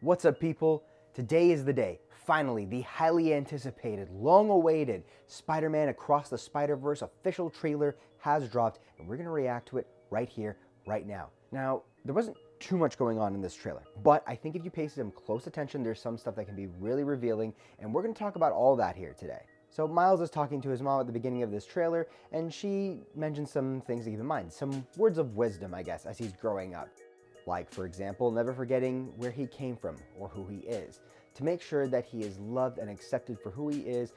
What's up, people? Today is the day. Finally, the highly anticipated, long-awaited Spider-Man Across the Spider-Verse official trailer has dropped, and we're going to react to it right here, right now. Now, there wasn't too much going on in this trailer, but I think if you pay some close attention, there's some stuff that can be really revealing, and we're going to talk about all that here today. So Miles is talking to his mom at the beginning of this trailer, and she mentions some things to keep in mind, some words of wisdom, I guess, as he's growing up. Like, for example, never forgetting where he came from or who he is, to make sure that he is loved and accepted for who he is,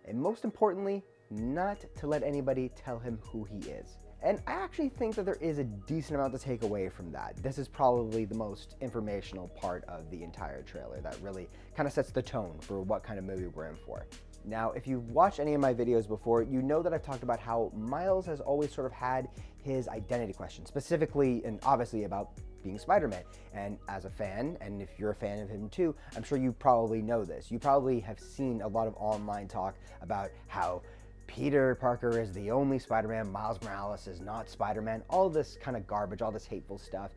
and most importantly, not to let anybody tell him who he is. And I actually think that there is a decent amount to take away from that. This is probably the most informational part of the entire trailer that really kind of sets the tone for what kind of movie we're in for. Now, if you've watched any of my videos before, you know that I've talked about how Miles has always sort of had his identity question, specifically and obviously about being Spider-Man. And as a fan, and if you're a fan of him too, I'm sure you probably know this. You probably have seen a lot of online talk about how Peter Parker is the only Spider-Man, Miles Morales is not Spider-Man, all this kind of garbage, all this hateful stuff.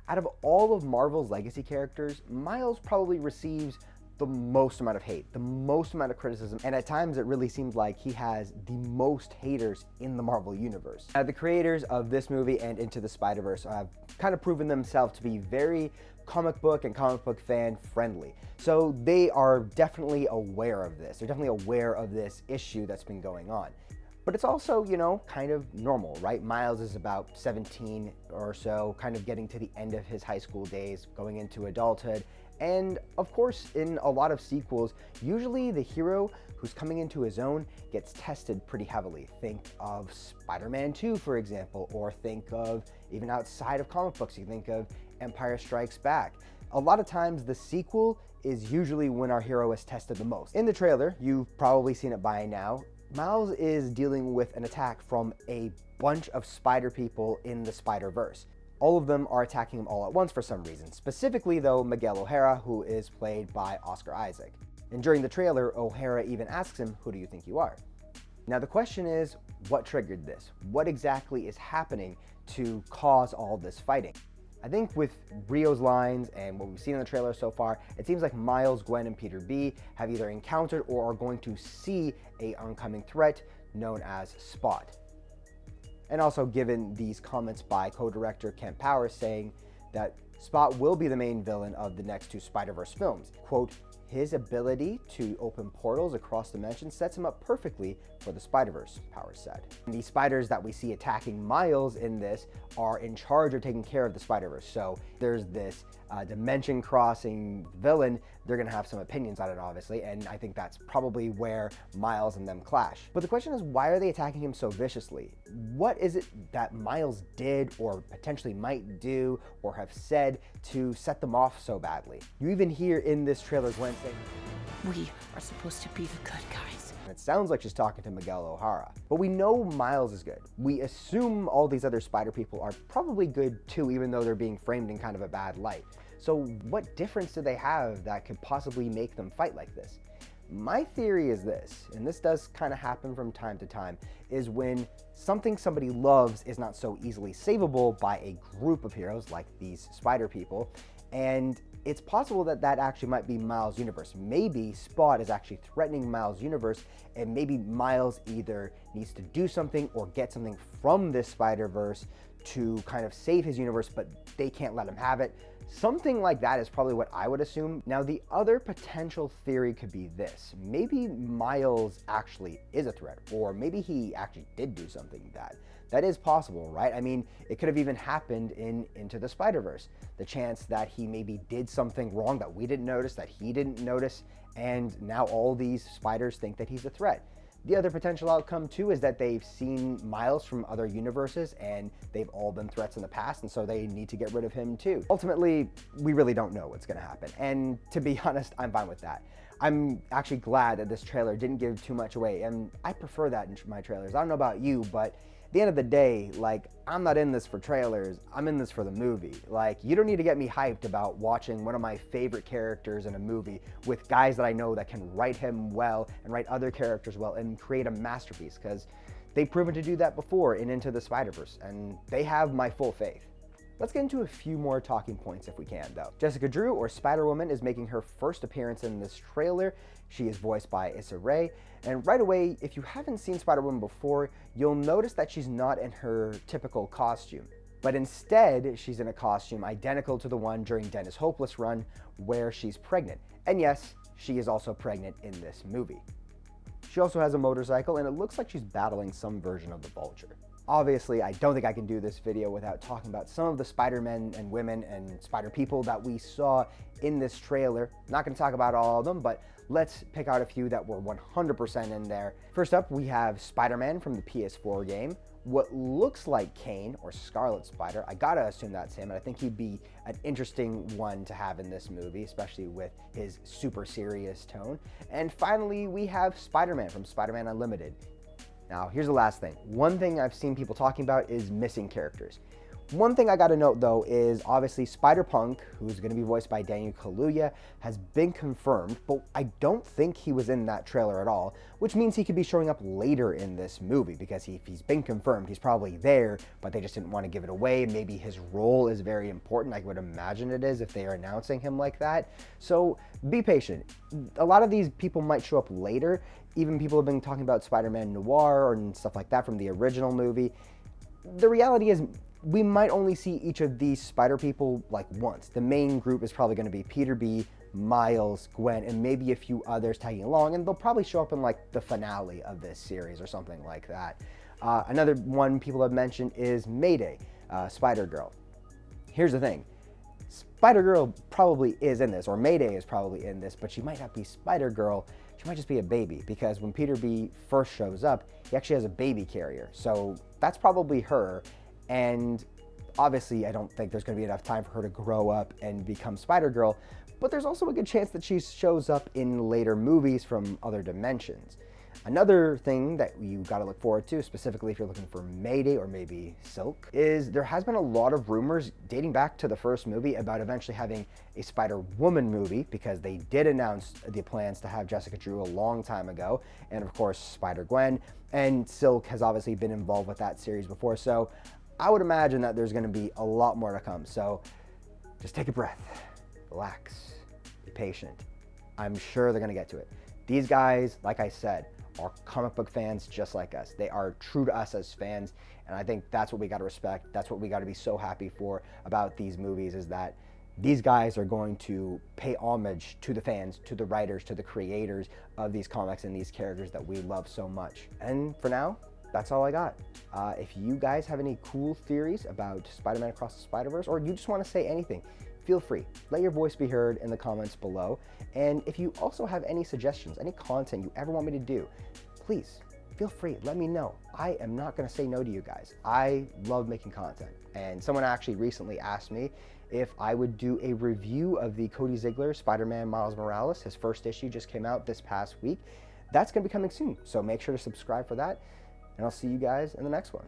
Out of all of Marvel's legacy characters, Miles probably receives the most amount of hate, the most amount of criticism, and at times it really seems like he has the most haters in the Marvel Universe. Now, the creators of this movie and Into the Spider-Verse have kind of proven themselves to be very comic book and comic book fan friendly. So they are definitely aware of this. They're definitely aware of this issue that's been going on. But it's also, you know, kind of normal, right? Miles is about 17 or so, kind of getting to the end of his high school days, going into adulthood. And of course, in a lot of sequels, usually the hero who's coming into his own gets tested pretty heavily. Think of Spider-Man 2, for example, or think of, even outside of comic books, you think of Empire Strikes Back. A lot of times the sequel is usually when our hero is tested the most. In the trailer, you've probably seen it by now, Miles is dealing with an attack from a bunch of spider people in the Spider-Verse. All of them are attacking him all at once for some reason. Specifically though, Miguel O'Hara, who is played by Oscar Isaac. And during the trailer, O'Hara even asks him, "Who do you think you are?" Now the question is, what triggered this? What exactly is happening to cause all this fighting? I think with Rio's lines and what we've seen in the trailer so far, it seems like Miles, Gwen, and Peter B have either encountered or are going to see an oncoming threat known as Spot. And also given these comments by co-director Kent Powers saying that Spot will be the main villain of the next two Spider-Verse films. Quote, "His ability to open portals across dimensions sets him up perfectly for the Spider-Verse," Powers said. And the spiders that we see attacking Miles in this are in charge of taking care of the Spider-Verse. So there's this dimension crossing villain. They're gonna have some opinions on it, obviously, and I think that's probably where Miles and them clash. But the question is, why are they attacking him so viciously? What is it that Miles did or potentially might do or have said to set them off so badly? You even hear in this trailer Gwen saying, "We are supposed to be the good guys." and it sounds like she's talking to Miguel O'Hara. But we know Miles is good. We assume all these other spider people are probably good too, even though they're being framed in kind of a bad light. So what difference do they have that could possibly make them fight like this? My theory is this, and this does kind of happen from time to time, is when something somebody loves is not so easily savable by a group of heroes like these spider people, and it's possible that that actually might be Miles' universe. Maybe Spot is actually threatening Miles' universe, and maybe Miles either needs to do something or get something from this Spider-Verse to kind of save his universe, but they can't let him have it. Something like that is probably what I would assume. Now, the other potential theory could be this. Maybe Miles actually is a threat, or maybe he actually did do something bad. That is possible, right? I mean, it could have even happened in Into the Spider-Verse. The chance that he maybe did something wrong that we didn't notice, that he didn't notice, and now all these spiders think that he's a threat. The other potential outcome too is that they've seen Miles from other universes and they've all been threats in the past, and so they need to get rid of him too. Ultimately, we really don't know what's gonna happen, and to be honest, I'm fine with that. I'm actually glad that this trailer didn't give too much away, and I prefer that in my trailers. I don't know about you, but at the end of the day, like, I'm not in this for trailers, I'm in this for the movie. Like, you don't need to get me hyped about watching one of my favorite characters in a movie with guys that I know that can write him well and write other characters well and create a masterpiece, because they've proven to do that before in Into the Spider-Verse, and they have my full faith. Let's get into a few more talking points if we can, though. Jessica Drew, or Spider-Woman, is making her first appearance in this trailer. She is voiced by Issa Rae, and right away, if you haven't seen Spider-Woman before, you'll notice that she's not in her typical costume. But instead, she's in a costume identical to the one during Dennis Hopeless' run, where she's pregnant. And yes, she is also pregnant in this movie. She also has a motorcycle, and it looks like she's battling some version of the Vulture. Obviously, I don't think I can do this video without talking about some of the Spider-Men and women and Spider-People that we saw in this trailer. Not going to talk about all of them, but let's pick out a few that were 100% in there. First up, we have Spider-Man from the PS4 game. What looks like Kane, or Scarlet Spider. I gotta assume that's him, and I think he'd be an interesting one to have in this movie, especially with his super serious tone. And finally, we have Spider-Man from Spider-Man Unlimited. Now, here's the last thing. One thing I've seen people talking about is missing characters. One thing I gotta note though is obviously Spider-Punk, who's gonna be voiced by Daniel Kaluuya, has been confirmed, but I don't think he was in that trailer at all, which means he could be showing up later in this movie, because if he's been confirmed, he's probably there, but they just didn't want to give it away. Maybe his role is very important. I would imagine it is if they are announcing him like that. So be patient. A lot of these people might show up later. Even people have been talking about Spider-Man Noir and stuff like that from the original movie. The reality is, we might only see each of these Spider people like once. The main group is probably going to be Peter B, Miles, Gwen, and maybe a few others tagging along, and they'll probably show up in like the finale of this series or something like that. Another one people have mentioned is Mayday, Spider-Girl. Here's the thing. Spider-Girl probably is in this, or Mayday is probably in this, but she might not be Spider-Girl. She might just be a baby, because when Peter B first shows up, he actually has a baby carrier. So that's probably her. And obviously, I don't think there's going to be enough time for her to grow up and become Spider-Girl, but there's also a good chance that she shows up in later movies from other dimensions. Another thing that you got to look forward to, specifically if you're looking for Mayday or maybe Silk, is there has been a lot of rumors dating back to the first movie about eventually having a Spider-Woman movie, because they did announce the plans to have Jessica Drew a long time ago, and of course Spider-Gwen, and Silk has obviously been involved with that series before, so I would imagine that there's going to be a lot more to come. So just take a breath, relax, be patient. I'm sure they're going to get to it. These guys, like I said, are comic book fans just like us. They are true to us as fans, and I think that's what we got to respect. That's what we got to be so happy for about these movies, is that these guys are going to pay homage to the fans, to the writers, to the creators of these comics and these characters that we love so much. And for now, that's all I got. If you guys have any cool theories about Spider-Man Across the Spider-Verse, or you just want to say anything, feel free. Let your voice be heard in the comments below. And if you also have any suggestions, any content you ever want me to do, please feel free, let me know. I am not going to say no to you guys. I love making content. And someone actually recently asked me if I would do a review of the Cody Ziglar Spider-Man Miles Morales. His first issue just came out this past week. That's going to be coming soon, so make sure to subscribe for that. And I'll see you guys in the next one.